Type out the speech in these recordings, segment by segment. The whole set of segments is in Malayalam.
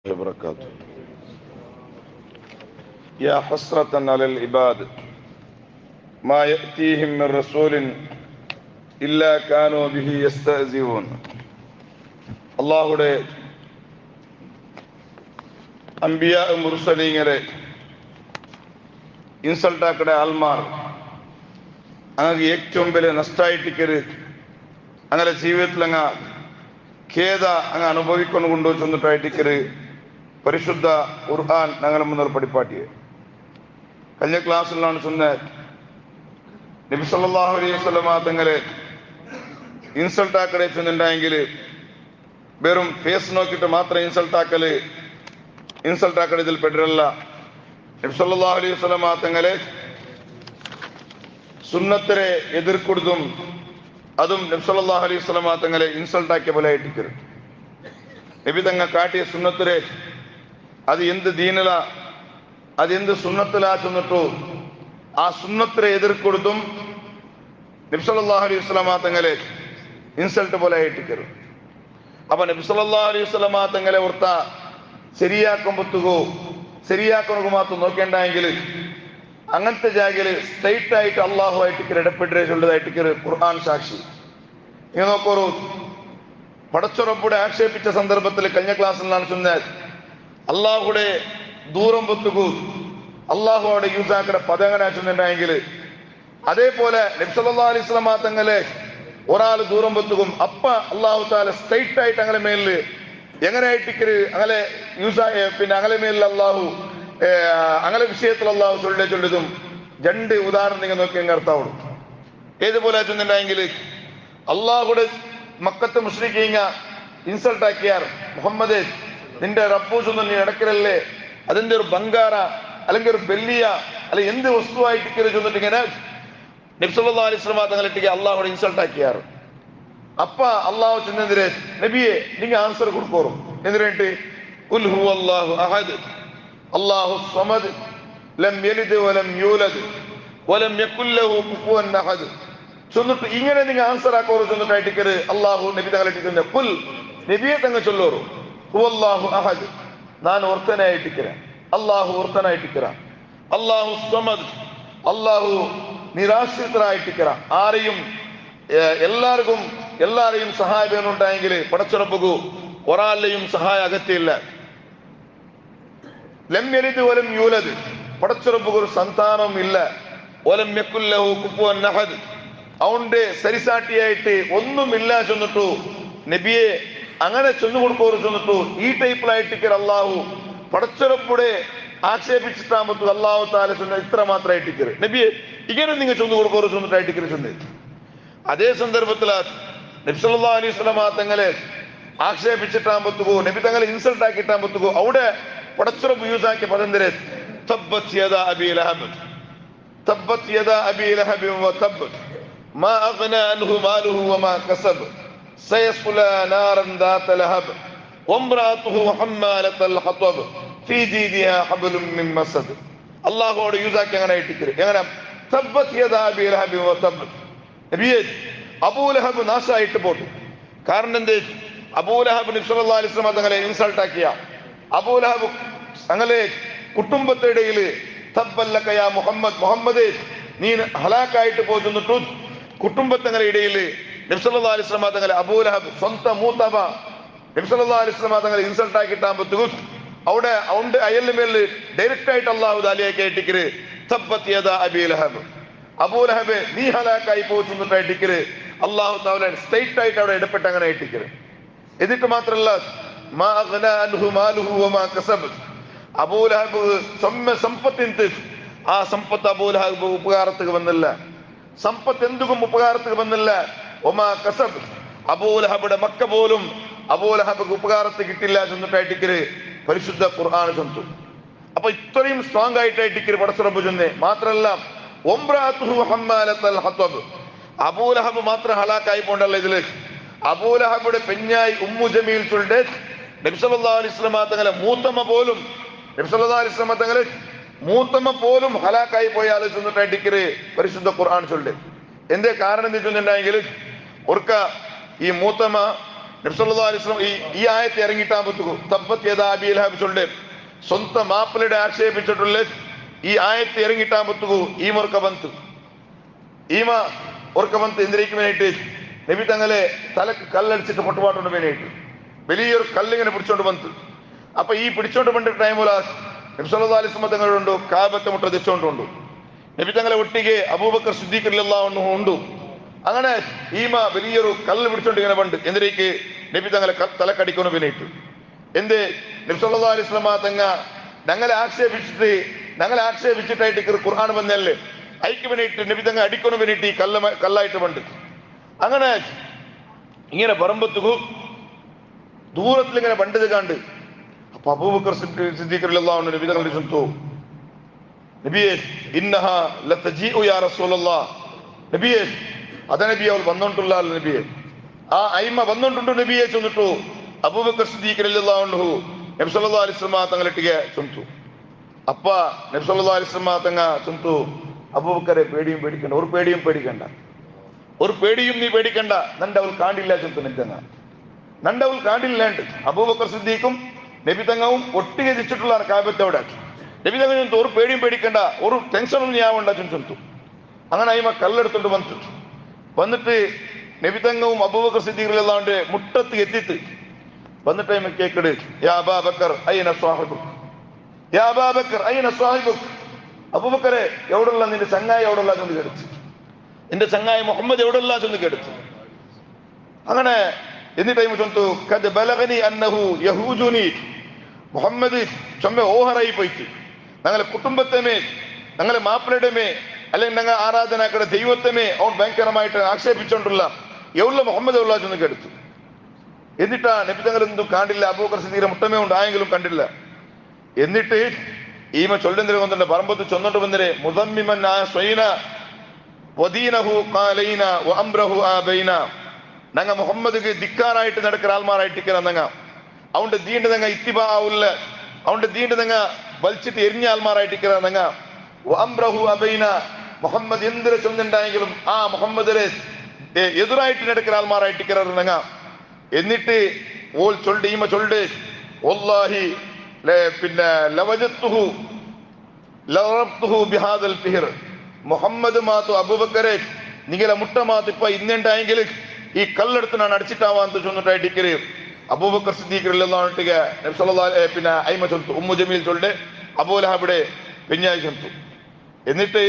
وبركاته. يا حسرة على العباد ما يأتيهم من رسول إلا كانوا به يستهزئون. അള്ളാഹുടെ അംബിയാ മുർസലീങ്ങളെ ഇൻസൾട്ടാക്കടെ ആൽമാർ അങ്ങനെ ഏറ്റവും വലിയ നഷ്ടമായിട്ടിക്കര് അങ്ങനെ ജീവിതത്തിൽ അങ്ങ് ഖേദ അങ്ങ് അനുഭവിക്കൊണ്ട് കൊണ്ടുവന്നിട്ടായിട്ടിക്കര് പരിശുദ്ധ ഖുർആൻ ഞങ്ങൾ മുന്നോർ പഠിപ്പാട്ടിയെ കഴിഞ്ഞ ക്ലാസ്സിലാണ് சொன்னேன் നബി സല്ലല്ലാഹു അലൈഹി വസല്ലമ തങ്ങളെ ഇൻസൾട്ട് ആക്കടെ ചെന്നുണ്ടെങ്കിൽ വെറും ഫേസ് നോക്കിയിട്ട് മാത്രം ഇൻസൾട്ട് ആക്കടെ ഇതിൽ പെട്ടിരല്ല. നബി സല്ലല്ലാഹു അലൈഹി വസല്ലമ തങ്ങളെ സുന്നത്തിനെ എതിർക്കൊടുത്തും അതും നബി സല്ലല്ലാഹു അലൈഹി വസല്ലമ തങ്ങളെ ഇൻസൾട്ട് ആക്കിയ പോലെ ആയിട്ടിക്കരു. നബി തങ്ങൾ കാട്ടിയ സുന്നത്തിനെ അത് എന്ത് ദീനില അത് എന്ത് സുന്നത്തിലാ ചെന്നിട്ടു ആ സുന്നത്തിനെ എതിർക്കൊടുത്തും നബി സല്ലല്ലാഹു അലൈഹി വസല്ലമ തങ്ങളെ ഇൻസൾട്ട് പോലെ ആയിട്ടിക്കരു. അപ്പൊ നബി സല്ലല്ലാഹു അലൈഹി വസല്ലമ തങ്ങളെ ഓർത്ത ശരിയാക്കണക്ക് മാത്രം നോക്കേണ്ടെങ്കിൽ അങ്ങനത്തെ ജാഗയില് സ്ട്രൈറ്റ് ആയിട്ട് അള്ളാഹു ആയിട്ട് ഇടപെട്ടേ ചൊല്ലതായിട്ട് ഖുർആൻ സാക്ഷി. നിങ്ങൾ നോക്കൂ, പടച്ചുറപ്പൂടെ ആക്ഷേപിച്ച സന്ദർഭത്തിൽ കഴിഞ്ഞ ക്ലാസ്സിലാണ് ചൊന്നത് അള്ളാഹുടെ ദൂരം പൊത്തുകൂ അള്ളാഹുടെ യൂസാക്കടെ പദങ്ങനെ ചൊന്നുണ്ടെങ്കിൽ അതേപോലെ നബി സല്ലല്ലാഹു അലൈഹി വസല്ലമ തങ്ങളെ ഒരാൾ ദൂരം പൊത്തുകും അപ്പ അള്ളാഹു താല സ്ട്രൈറ്റ് ആയിട്ട് അങ്ങനെ മേലില് എങ്ങനെ ആയിട്ടിക്കര് അങ്ങനെ പിന്നെ അങ്ങനെ മേലിൽ അള്ളാഹു അങ്ങനെ വിഷയത്തിൽ അള്ളാഹു ചൊല്ലതും രണ്ട് ഉദാഹരണം നിങ്ങൾ നോക്കി എങ്ങനെ അർത്ഥാവുള്ളൂ. ഏതുപോലെ ചെന്നുണ്ടെങ്കിൽ അള്ളാഹുടെ മക്കത്ത് മുസ്ലിഖീങ്ങ ഇൻസൾട്ട് ആക്കിയാർ മുഹമ്മദ് നിന്റെ റബ്ബൂസൊന്നും നീ നടക്കലല്ലേ, അതിന്റെ ഒരു ബംഗാറ അല്ലെങ്കിൽ ഒരു ബെല്ലിയ അല്ലെ എന്ത് വസ്തുവായിട്ട് ചെന്നിട്ട് ഇങ്ങനെ നബി സല്ലല്ലാഹു അലൈഹി വസല്ലമ തങ്ങളിട്ടേക്ക് അള്ളാഹുടെ ഇൻസൾട്ട് ആക്കിയാറ്. അപ്പ അള്ളാഹു ചെന്നെതിരെ നബിയെ നിങ്ങൾ ആൻസർ കൊടുക്കോറും എന്തിനായിട്ട് ഖുൽ ഹുവല്ലാഹു അഹദ് അല്ലാഹു സ്വമദ് ലം യലിദ് വലം യൂലദ് വലം യകുൽ ലഹു കുഫുവൻ അഹദ് ചൊന്നിട്ട് ഇങ്ങനെ നിങ്ങൾ ആൻസർ ആക്കോറു ചൊന്നിട്ടായിട്ടിക്കര് അള്ളാഹു നബി തങ്ങളിട്ടിക്കുന്ന ഖുൽ നബിയെ തങ്ങൾ ചൊല്ലോറു ഹുവല്ലാഹു അഹദ് ഞാൻ ഓർത്തനായിട്ടിക്കര അള്ളാഹു ഓർത്തനായിട്ടിക്കര അള്ളാഹു സ്വമദ് അള്ളാഹു നിരാശ്രിതരായിട്ടിക്കര ആരെയും എല്ലാരെയും സഹായം ഉണ്ടായെങ്കിൽ പടച്ചുറപ്പുകൂ ഒരാളുടെയും സഹായം അകത്തിയില്ല. ലം യലിദ് വലം യൂലദ് പടച്ചുറപ്പുകൂ ഒരു സന്താനം ഇല്ല. വലം യകുൽ ലഹു കുഫുവൻ അഹദ് അവന്റെ സരിസാട്ടിയായിട്ട് ഒന്നുമില്ല ചെന്നിട്ടു നബിയെ അങ്ങനെ ചെന്നു കൊടുക്കോറ് ചെന്നിട്ടു ഈ ടൈപ്പിലായിട്ടിക്കർ അള്ളാഹു പടച്ചുറപ്പുടെ ആക്ഷേപിച്ചിട്ടാകുമ്പോ അള്ളാഹു താല ചെന്ന ഇത്ര മാത്രമായിട്ടിക്കര് നബിയെ ഇങ്ങനെ നിങ്ങൾ ചെന്നു കൊടുക്കോറ് ചെന്നിട്ടായിട്ടിക്കര് ചെന്ന് അതേ സന്ദർഭത്തിൽ നബി സല്ലല്ലാഹു അലൈഹി വസല്ലമ തങ്ങളെ ആക്ഷേപിച്ചിട്ടാകുമ്പോ നബി തങ്ങളെ ഇൻസൾട്ട് ആക്കിയിട്ടാകുമ്പോ അവിടെ പടച്ചുറപ്പ് യൂസാക്കിയ പദന്തരെ തബ്ബത് യദാ അബീ ലഹബ് തബ്ബത് യദാ അബീ ലഹബ് വതബ്ബ മാ അഗ്നാ അൻഹു മാലുഹു വമാ കസബ് സയസ്ലാ നാറൻ ദാത ലഹബ് വംറഅതുഹു ഹമ്മാലത്തൽ ഹത്വബ് ഫീ ജീദിഹാ ഹബ്ലും മിൻ മസദ്. അല്ലാഹുവോട് യൂസാക്കി അങ്ങനെ ഇട്ടിക്കര് എങ്ങനെ തബ്ബത് യദാ അബീ ലഹബ് വതബ്ബ നബിയെ അബൂലഹബ് നാശമായിട്ട് പോട്ടു. കാരണം എന്ത് അബൂലഹബ് നബി സല്ലല്ലാഹു അലൈഹി വസല്ലം തങ്ങളെ ഇൻസൾട്ട് ആക്കിയ അബൂലഹബ് തങ്ങളെ കുടുംബത്തിന്റെ ഇടയിൽ തബ്ബല്ലക യാ മുഹമ്മദ് നീ ഹലാക്കായിട്ട് പോന്നിട്ടു കുടുംബത്തങ്ങളുടെ ഇടയിൽ നബി സല്ലല്ലാഹു അലൈഹി വസല്ലം തങ്ങളെ അബൂലഹബ് സ്വന്തം മൂത്തവ നബി സല്ലല്ലാഹു അലൈഹി വസല്ലം തങ്ങളെ ഇൻസൾട്ട് ആക്കിയിട്ടാകുമ്പോ അവിടെ അവന്റെ അയലിന് മേലിൽ ഡയറക്റ്റ് ആയിട്ട് അള്ളാഹു ദാലിയാക്കി ആയിട്ടിക്കര് തബ്ബത് യദാ അബീ ലഹബ് അബൂലഹബ് നീ ഹലാക്കായി പോന്നിട്ടായിട്ടിക്കര് അള്ളാഹു താല സ്ട്രൈറ്റ് ആയിട്ട് അവിടെ ഇടപെട്ട് അങ്ങനെ ആയിട്ടിക്കര്. എന്നിട്ട് മാത്രല്ല മാ അഗ്നാ അൻഹു മാലുഹു വമാ കസബ് അബൂലഹബ് സമ്പത്ത് ആ സമ്പത്ത് അബൂലഹബ് ഉപകാരത്തിന് വന്നില്ല. സമ്പത്ത് എന്തും ഉപകാരത്തിന് വന്നില്ല. ഒമാ കസബ് അബൂലഹബിയുടെ മക്ക പോലും അബൂലഹബ് ഉപകാരത്തിന് കിട്ടില്ല ചെന്നിട്ടായിട്ടിക്കര് പരിശുദ്ധ ഖുർആൻ ചൊന്നു. അപ്പൊ ഇത്രയും സ്ട്രോങ് ആയിട്ടായിട്ടിക്കര് പടച്ചുറപ്പ് ചെന്നേ മാത്രല്ല അബൂലഹബ് മാത്രം ഹലാക്കായി പോണ്ടല്ല ഇതില് അബൂലഹബിയുടെ പെഞ്ഞായി ഉമ്മു ജമീൽ ചൊല്ലെ നബി സല്ലല്ലാഹു അലൈഹി വസല്ലം തങ്ങളെ മൂത്തമ്മ പോലും നബി സല്ലല്ലാഹു അലൈഹി വസല്ലം തങ്ങളെ മൂത്തമ്മ പോലും ഹലാക്കായി പോയാൽ ചെന്നിട്ടായിട്ടിക്കര് പരിശുദ്ധ ഖുർആൻ ചൊല്ലെ. എന്തേ കാരണം എന്ന് വെച്ചിട്ടുണ്ടെങ്കിൽ ഒർക്ക ഈ മൂത്തമ്മ നബി സല്ലല്ലാഹു അലൈഹി വസല്ലം ഈ ആയത്ത് ഇറങ്ങിയിട്ടാകുമ്പോഴത്തേക്കും തബ്ബത് യദാ അബീ ലഹബ് ചൊല്ല് സ്വന്തം മാപ്പിളയുടെ ആക്ഷേപിച്ചിട്ടുള്ള ഈ ആയത്ത് ഇറങ്ങിയിട്ടാകുമ്പോഴത്തേക്കും ഈമ ഓർക്ക ബന്ത് എന്തിനേക്ക് വേണ്ടിയിട്ട് നബി തങ്ങളെ തലക്ക് കല്ലടിച്ചിട്ട് പൊട്ടുപാട്ടുണ്ട് വേണ്ടിയിട്ട് വലിയൊരു കല്ലിങ്ങനെ പിടിച്ചോണ്ട് ബന്ത്. അപ്പൊ ഈ പിടിച്ചോണ്ട് ബണ്ട ടൈമുല നബി സല്ലല്ലാഹു അലൈഹി വസല്ലം തങ്ങളുണ്ട് കാബത്തെ മുട്ട തെച്ചോണ്ടുണ്ട്. നബി തങ്ങളെ ഒട്ടിಗೆ അബൂബക്കർ സിദ്ദീഖ് റളിയല്ലാഹു അൻഹു ഉണ്ട്. അങ്ങനെ ഈമ വലിയൊരു കല്ല് പിടിച്ചോണ്ട് ഇങ്ങനെ ബണ്ട് എന്തിനേക്ക് നബി തങ്ങളെ തലക്കടിക്കുന്നു വേണ്ടിയിട്ട്. എന്ത് നബി സല്ലല്ലാഹു അലൈഹി വസല്ലം തങ്ങ ഞങ്ങളെ ആക്ഷേപിച്ചിട്ടായിട്ട് ഖുർആൻ വന്നല്ലേ ഐക്ക് വേണ്ടിയിട്ട് നബി തങ്ങൾ അടിക്കുന്നു വേണ്ടിയിട്ട് ഈ കല്ലായിട്ട് ബണ്ട്. അങ്ങനെ ഇങ്ങനെ പറമ്പത്തുകു ദൂരത്തിൽ ഇങ്ങനെ ബണ്ടത് കണ്ട് അപ്പൊ അബൂബക്കർ സിദ്ദീഖ് റളിയല്ലാഹു അൻഹു നബി തങ്ങളുടെ ചൊല്ലുന്നു, നബിയേ ഇന്നഹാ ലതജീഉ യാ റസൂലല്ലാഹ്, നബിയേ അത നബിയെ അവൾ വന്നോണ്ടുള്ള നബിയെ ആ അയിമ വന്നോണ്ടുണ്ട് നബിയെ ചൊന്നിട്ടു അബൂബക്കർ സിദ്ദീഖ് റളിയല്ലാഹു അൻഹു നബി സല്ലല്ലാഹു അലൈഹി വസല്ലം തങ്ങളിട്ടിಗೆ ചൊന്നു. അപ്പ നബി സല്ലല്ലാഹു അലൈഹി വസല്ലം തങ്ങ ചൊന്നു, അബൂബക്കറെ പേടിയും പേടിക്കണ്ട, ഒരു പേടിയും നീ പേടിക്കണ്ട, നണ്ടവൾ കാണില്ല ചൊന്നു. നബി തങ്ങ നണ്ടവൾ കാണില്ലാണ്ട് അബൂബക്കർ സിദ്ദീഖും നബി തങ്ങവും ഒട്ടിಗೆ തിച്ചിട്ടുള്ള കാബത്തോടെ നബി തങ്ങ ചൊന്നു, ഒരു പേടിയും പേടിക്കണ്ട, ഒരു ടെൻഷനും നീ ആവണ്ട ചൊന്നു. അങ്ങനെ അയിമ കല്ലെടുത്തോണ്ട് വന്നിട്ട് നബി തങ്ങവും അബൂബക്കർ സിദ്ദീഖ് റളിയല്ലാഹു അൻഹു മുട്ടത്ത് എത്തിയിട്ട് വന്നിട്ട് അയിമ കേക്കട്, യാ അബൂബക്കർ അയ്ന സ്വാഹിബുക്, യാ അബൂബക്കർ അയ്ന സ്വാഹിബുക്, അബൂബക്കറെ എവിടെയുള്ള നിന്റെ ചങ്ങായി എവിടെയുള്ള ചെന്ന് കേടുത്തു, നിന്റെ ചങ്ങായി മുഹമ്മദ് എവിടെയുള്ള ചെന്ന് കേടുത്തു. അങ്ങനെ എന്നിട്ട് അയിമ ചൊന്നു, ഖദ് ബലഗനി അന്നഹു യഹൂജുനി, മുഹമ്മദ് ചൊമ്മ ഓഹറായി പോയിട്ട് ഞങ്ങളെ കുടുംബത്തെ മേ ഞങ്ങളെ മാപ്പിളയുടെ മേ അല്ലെങ്കിൽ ഞങ്ങൾ ആരാധനാക്കളുടെ ദൈവത്തെ അവൻ ഭയങ്കരമായിട്ട് ആക്ഷേപിച്ചോണ്ടുള്ള എവിടെ മുഹമ്മദ് എവിടെ ചെന്ന് കേടുത്തു. എന്നിട്ടാ നബി തങ്ങൾ എന്തും കണ്ടില്ല, അബൂബക്കർ സിദ്ദീഖിന്റെ മുട്ടമേ ഉണ്ട് ആയെങ്കിലും കണ്ടില്ല. എന്നിട്ട് ഈമ ചൊല്ലുന്നതിന് വന്നിട്ട് പറമ്പത്ത് ചൊന്നിട്ട് വന്നിരെ മുദമ്മിമൻ സ്വൈന വദീനഹു ഖാലൈന വഅംറഹു ആബൈന, ഞങ്ങൾ മുഹമ്മദ് ധിക്കാറായിട്ട് നടക്കുന്ന ആൾമാരായിട്ടിരിക്കുന്ന ഞങ്ങ അവന്റെ ദീണ്ട് ഞങ്ങ ഇത്തിബാ ആവില്ല, അവന്റെ ദീണ്ട് ഞങ്ങ വലിച്ചിട്ട് എരിഞ്ഞ ആൾമാരായിട്ടിരിക്കുന്ന ഞങ്ങ വഅംറഹു അബൈന, മുഹമ്മദ് എന്തിനെ ചൊന്നുണ്ടായെങ്കിലും ആ മുഹമ്മദിനെ എതിരായിട്ട് നടക്കുന്ന ആൾമാരായിട്ടിരിക്കുന്ന ഞങ്ങ. എന്നിട്ട് ഓൾ ചൊല്ല് ഈമ ചൊല്ല് വല്ലാഹി പിന്നെ ലവജത്തുഹു ലറബ്തുഹു ബിഹാദൽ ഫിഹർ, മുഹമ്മദ് മാത്തു അബൂബക്കറെ നിങ്ങളെ മുട്ട മാത്ത് ഇപ്പൊ ഇന്നുണ്ടായെങ്കിൽ ഈ കല്ലെടുത്ത് ഞാൻ അടിച്ചിട്ടാവാന്ന് ചൊന്നിട്ടായിട്ടിരിക്കര് അബൂബക്കർ സിദ്ദീഖ് റളിയല്ലാഹു അൻഹു നബി സല്ലല്ലാഹു പിന്നെ അയിമ ചൊല്ല് ഉമ്മു ജമീൽ ചൊല്ല് അബൂലഹബിടെ പിഞ്ഞായി ചൊല്ല്. എന്നിട്ട്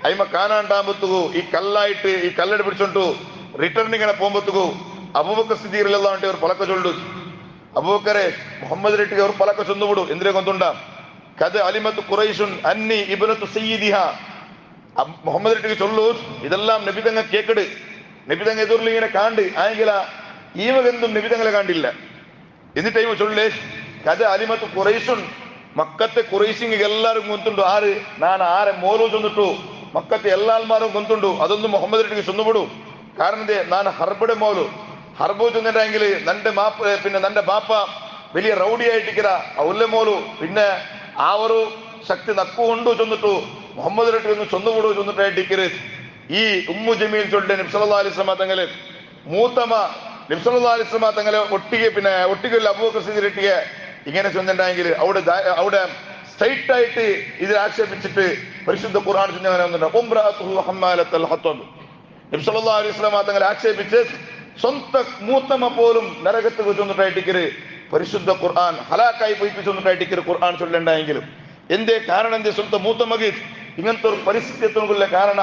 അയിമ കാണാണ്ടാകുമ്പത്തുകു ഈ കല്ലായിട്ട് ഈ കല്ലെട് പിടിച്ചോണ്ടു റിട്ടേൺ ഇങ്ങനെ പോകുമ്പത്തുകു അബൂബക്കർ സിദ്ദീഖ് റളിയല്ലാഹു അൻഹു ഒരു പലക്ക ചൊല്ലു, അബൂബക്കറെ മുഹമ്മദ് റെട്ടിಗೆ ഒരു പലക്ക ചൊന്നുവിടു എന്തിനെ കൊണ്ടുണ്ട കത് അലിമത്ത് ഖുറൈശുൻ അന്നി ഇബ്നത്തു സയ്യിദിഹ, മുഹമ്മദ് റെട്ടിಗೆ ചൊല്ലു ഇതെല്ലാം നബി തങ്ങ കേക്കട്, നബി തങ്ങ എതിർല് ഇങ്ങനെ കാണ്ട് ആയെങ്കില ഈവകെന്തും നബി തങ്ങളെ കാണ്ടില്ല. എന്നിട്ട് അയിമ ചൊല്ലേ കത് അലിമത്ത് ഖുറൈശുൻ, മക്കത്തെ ഖുറൈശിಗೆ എല്ലാരും ഗൊಂತುಂಡು ആര് ನಾನು ആരെ മോലു ചൊന്നിട്ടു മക്കത്തെ എല്ലാ ആൾമാരും ഗൊಂತುಂಡು അതൊന്നും മുഹമ്മദ് റെട്ടിಗೆ ചൊന്നുവിടു. കാരണം ನಾನು ഹർബയുടെ മോലു ഹർബു ചൊന്നിട്ടെങ്കിൽ നന്റെ ബാപ്പ വലിയ റൗഡി ആയിട്ടിരിക്കുന്ന അവല്ലെ മോലു പിന്നെ ആ ഒരു ശക്തി നക്കുകൊണ്ടു ചൊന്നിട്ടു മുഹമ്മദ് റെട്ടി ഒന്ന് ചൊന്നുവിടു ചൊന്നിട്ടായിട്ടിരിക്കര്. ഈ ഉമ്മു ജമീൽ ചൊല്ലെ നബി സല്ലല്ലാഹു അലൈഹി വസല്ലം തങ്ങളെ മൂത്തമ നബി സല്ലല്ലാഹു അലൈഹി വസല്ലം തങ്ങളെ ഒട്ടിಗೆ അബൂബക്കർ സിദ്ദീഖ് റെട്ടിಗೆ ഇങ്ങനെ ചൊന്നുണ്ടായെങ്കിൽ അവിടെ സ്ട്രൈറ്റ് ആയിട്ട് ഇതിൽ ആക്ഷേപിച്ചിട്ട് പരിശുദ്ധ ഖുർആൻ ചൊന്നവനുണ്ട് ഉംറഅതുഹു ഹമ്മാലത്തുൽ ഹത്തബ്, നബി സല്ലല്ലാഹു അലൈഹി വസല്ലം തങ്ങളെ ആക്ഷേപിച്ച് സ്വന്തം മൂത്തമ പോലും നരകത്ത് ചൊന്നിട്ടായിട്ടിക്കര് പരിശുദ്ധ ഖുർആൻ ഹലാക്കായി പോയിപ്പിച്ചൊന്നിട്ടായിട്ടിക്കര് ഖുർആൻ ചൊല്ലുണ്ടായെങ്കിലും എന്തേ കാരണം എന്തേ സ്വന്തം മൂത്തമക്ക് ഇങ്ങനത്തെ ഒരു പരിസ്ഥിതിയുള്ള കാരണ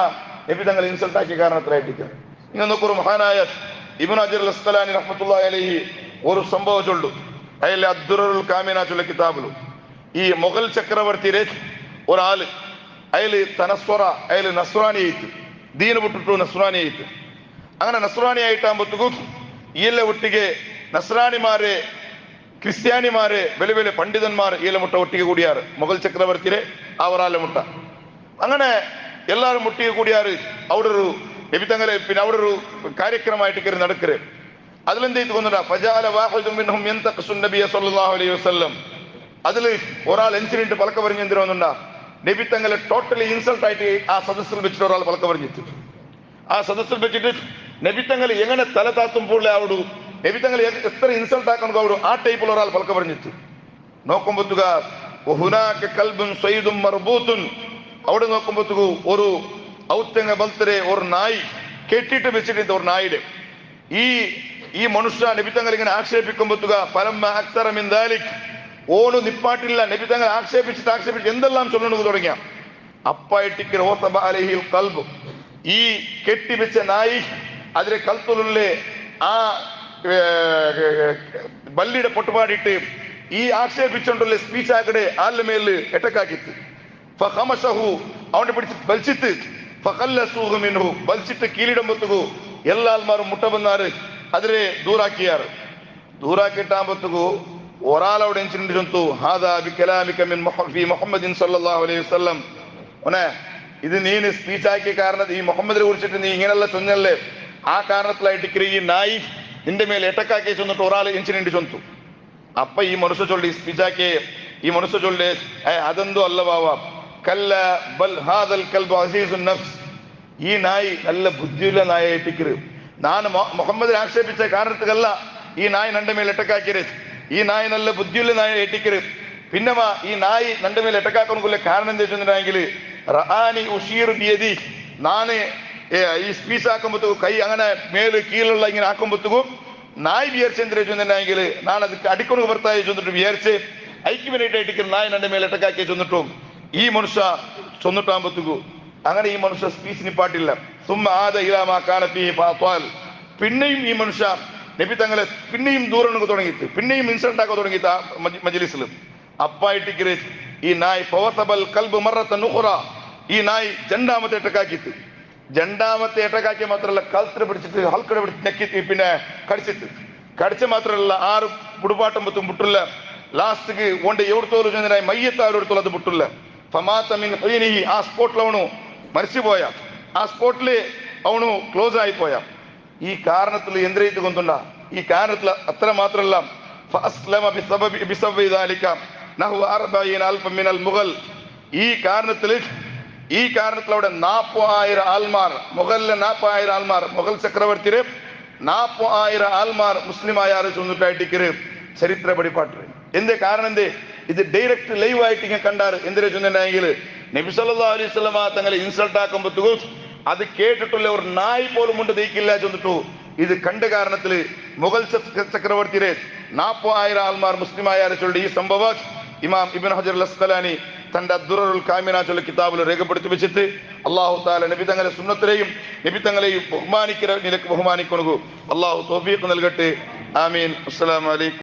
നബി തങ്ങൾ ഇൻസൾട്ട് ആക്കിയ കാരണത്തിലായിട്ടിക്കര്. ഇങ്ങനെ നോക്കൊരു മഹാനായ ഇബ്നു ഹജർ അൽ അസ്ഖലാനി റഹ്മത്തുള്ളാഹി അലൈഹി ഒരു സംഭവം ചൊല്ലു, അയലെ അദ്ദുറുൽ കാമിന ചൊല്ല കിതാബിലു ഈ മുഗൾ ചക്രവർത്തിരെ ഒരാള് അയല് തനസ്വറ അയല് നസ്രാനി ആയിട്ട് ദീന് വിട്ടിട്ടു നസ്രാനി ആയിട്ട്. അങ്ങനെ നസ്രാനി ആയിട്ടാകുമ്പോഴത്തേക്കും ഈല ഒട്ടിಗೆ നസ്രാനിമാരെ ക്രിസ്ത്യാനിമാരെ വലിയ വലിയ പണ്ഡിതന്മാർ ഈല മുട്ട ഒട്ടിಗೆ കൂടിയാറ് മുഗൾ ചക്രവർത്തിരെ ആ ഒരാളെ മുട്ട. അങ്ങനെ എല്ലാവരും മുട്ടിಗೆ കൂടിയാറ് അവിടെ ഒരു നബി തങ്ങളെ പിന്നെ അവിടെ ഒരു കാര്യക്രമമായിട്ട് കയറി നടക്കര്. അതിലെന്തെയ്ത് കൊന്നിട്ടാ ഫജാല വാഹിദുൻ മിൻഹും യന്തഖിസു നബിയ സല്ലല്ലാഹു അലൈഹി വസല്ലം, അതിൽ ഒരാൾ എൻസിഡന്റ് പലക്ക പറഞ്ഞു എന്തിനാ നബി തങ്ങളെ ടോട്ടലി ഇൻസൾട്ട് ആയിട്ട് ആ സദസ്സിൽ വെച്ചിട്ട് ഒരാൾ പലക്ക പറഞ്ഞിട്ട് ആ സദസ്സിൽ വെച്ചിട്ട് നബി തങ്ങൾ എങ്ങനെ തല താത്തുമ്പോൾ അവിടെ നബി തങ്ങൾ എത്ര ഇൻസൾട്ട് ആക്കണം അവര് ആ ടൈപ്പിൽ ഒരാൾ പലക്ക പറഞ്ഞിട്ട് നോക്കുമ്പോത്തുക അവിടെ നോക്കുമ്പോത്തുക ഒരു ഔത്തങ്ങ ബൽത്തരെ ഒരു നായി കെട്ടിട്ട് വെച്ചിട്ട് ഒരു നായിടെ ഈ മനുഷ്യ നബി തങ്ങൾ ഇങ്ങനെ ആക്ഷേപിക്കുമ്പോത്തുക പരമ അക്തറമിൻ ദാലിക് ഓണ് നിപ്പാട്ടില്ല നബി തങ്ങൾ ആക്ഷേപിച്ച് എന്തെല്ലാം ചൊല്ലണു തുടങ്ങിയ അപ്പായിട്ടിക്ക് റോസബ അലൈഹിൽ ഖൽബ് ഈ കെട്ടിവെച്ച നായി അതിലെ കൽത്തുള്ളിലെ ആ ബല്ലിയുടെ പൊട്ടുപാടിയിട്ട് ഈ ആക്ഷേപിച്ചുകൊണ്ടുള്ള സ്പീച്ച് ആക്കടെ ആളുടെ മേല് എട്ടക്കാക്കിത്ത് ഫഖമശഹു അവനെ പിടിച്ച് ബലിച്ചിട്ട് ഫഖല്ലസൂഹു മിൻഹു ബലിച്ചിട്ട് കീലിടുമ്പോത്തുകു എല്ലാ ആൾമാരും മുട്ട വന്നാറ് അതിനെ ദൂറാക്കിട്ടാകുമ്പോത്തുകു ഒരാളവിടെ എഞ്ചിനുണ്ട് ചൊന്തു ഹാദാ ബികലാമിക മിൻ മുഹമ്മദിൻ സല്ലല്ലാഹു അലൈഹി വസല്ലം ഓനെ ഇത് നീ സ്പീച്ച് ആക്കിയ കാരണം ഈ മുഹമ്മദിനെ കുറിച്ചിട്ട് നീ ഇങ്ങനെയുള്ള ചൊന്നല്ലേ ആ കാരണത്തിലായിട്ട് ഈ നായി നിന്റെ മേലെ എട്ടക്കാക്കി ചെന്നിട്ട് ഒരാൾ ഇൻസിഡന്റ് ചൊന്തു അപ്പൊ ഈ മനുഷ്യ ചൊല്ലി സ്പീച്ചാക്കി ഈ മനുഷ്യ ചൊല്ലി അതെന്തോ അല്ല ബാവ കല്ല ബൽ ഹാദൽ കൽബു അസീസുൻ നഫ്സ് ഈ നായി നല്ല ബുദ്ധിയുള്ള നായായിട്ടിക്കരുത് ನಾನು മുഹമ്മദിനെ ആക്ഷേപിച്ച കാരണത്തിലല്ല ഈ നായി നന്റെ മേലെ എട്ടക്കാക്കിയത് ഈ നായി നല്ല ബുദ്ധിയുള്ള നായ എട്ടിക്കരുത് പിന്നെ ഈ നായി നന്റെ മേലെ എട്ടക്കാക്കുന്ന കാരണം എന്താ വെച്ചിട്ടുണ്ടെങ്കിൽ റആനി ഉഷീറു ബിയദി നാന് ഈ സ്പീച്ച് ആക്കുമ്പോഴത്തേക്കും കൈ അങ്ങനെ മേല് കീഴിലുള്ള ഇങ്ങനെ ആക്കുമ്പോഴത്തേക്കും നായ് വിചാരിച്ചെന്തിനെ ചെന്നിട്ടുണ്ടെങ്കിൽ നാളെ അത് അടിക്കൊണു ഭർത്തായി ചെന്നിട്ട് വിചാരിച്ച് ഐക്യമിനായിട്ട് നായ് നന്റെ മേലെ എട്ടക്കാക്കി ചെന്നിട്ടും ഈ മനുഷ്യ ചൊന്നിട്ടാകുമ്പോഴത്തേക്കും അങ്ങനെ ഈ മനുഷ്യ സ്പീച്ച് നിപ്പാട്ടില്ല സുമ്മ ആദ ഇലാമാ കാന ഫീഹി ഫഅത്വാൽ പിന്നെയും ഈ മനുഷ്യ നബി തങ്ങളെ പിന്നെയും ദൂരണക്ക് തുടങ്ങിയിട്ട് പിന്നെയും ഇൻസൾട്ട് ആക്കാൻ തുടങ്ങിയിട്ട് ആ മജ്ലിസിൽ അപ്പായിട്ടിക്ക് ഈ നായ് ഫവതബൽ കൽബ് മറത്തൻ ഉഖറ ഈ നായ് രണ്ടാമത്തെ എട്ടക്കാക്കി മാത്രമല്ല കൽത്തിനെ പിടിച്ചിട്ട് ഹൽക്കടെ പിടിച്ച് നെക്കി പിന്നെ കടിച്ച് മാത്രമല്ല 6 പുടുപാട്ടുമ്പത്തും മുട്ടില്ല ലാസ്റ്റിക്ക് ഓണ്ട് എവിടത്തോളം ചെന്നായി മയ്യത്താവരെടുത്തോളം അത് മുട്ടില്ല ഫമാതമിൻ ഹീനിഹി ആ സ്പോട്ടിൽ അവണു മരിച്ചുപോയ ആ സ്പോട്ടില് അവണു ക്ലോസ് ആയിപ്പോയ ഈ കാരണത്തിൽ എന്തിനേറ്റ് കൊണ്ടുണ്ട ഈ കാരണത്തിൽ അത്ര മാത്രമല്ല ഈ കാരണത്തിൽ അവിടെ 40,000 ആൾമാർ മുഗലിലെ 40,000 ആൾമാർ മുഗൽ ചക്രവർത്തിരെ 40,000 ആൾമാർ മുസ്ലിം ആയാറ് ചൊന്നിട്ടായിട്ട് ചരിത്ര പടിപ്പാട്ട് എന്തേ കാരണം എന്തേ ഇത് ഡയറക്റ്റ് ലൈവ് ആയിട്ട് ഇങ്ങനെ കണ്ടാറ് എന്തിനാ ചൊന്നിട്ടുണ്ടെങ്കിൽ നബി സല്ലല്ലാഹു അലൈഹി വസല്ലമ തങ്ങളെ ഇൻസൾട്ട് ആക്കുമ്പോഴത്തേക്കും അത് കേട്ടിട്ടുള്ള ഒരു നായ് പോലും കൊണ്ട് ദയിക്കില്ല ചൊന്നിട്ടു ഇത് കണ്ട കാരണത്തില് മുഗൾ ചക്രവർത്തിരെ 40,000 ആൾമാർ മുസ്ലിം ആയാറ് ചൊല്ലി ഈ സംഭവം ഇമാം ഇബ്നു ഹജർ അൽ അസ്ഖലാനി തന്റെ അദ്ദുററുൽ കാമിന ചൊല്ല കിതാബിൽ രേഖപ്പെടുത്തി വെച്ചിട്ട് അല്ലാഹു തആല നബി തങ്ങളെ സുന്നത്തിനെയും നബി തങ്ങളെയും ബഹുമാനിക്കുന്ന നിലക്ക് ബഹുമാനിക്കുന്നു അല്ലാഹു തൗഫീഖ് നൽകട്ടെ ആമീൻ അസ്സലാമു അലൈക്കും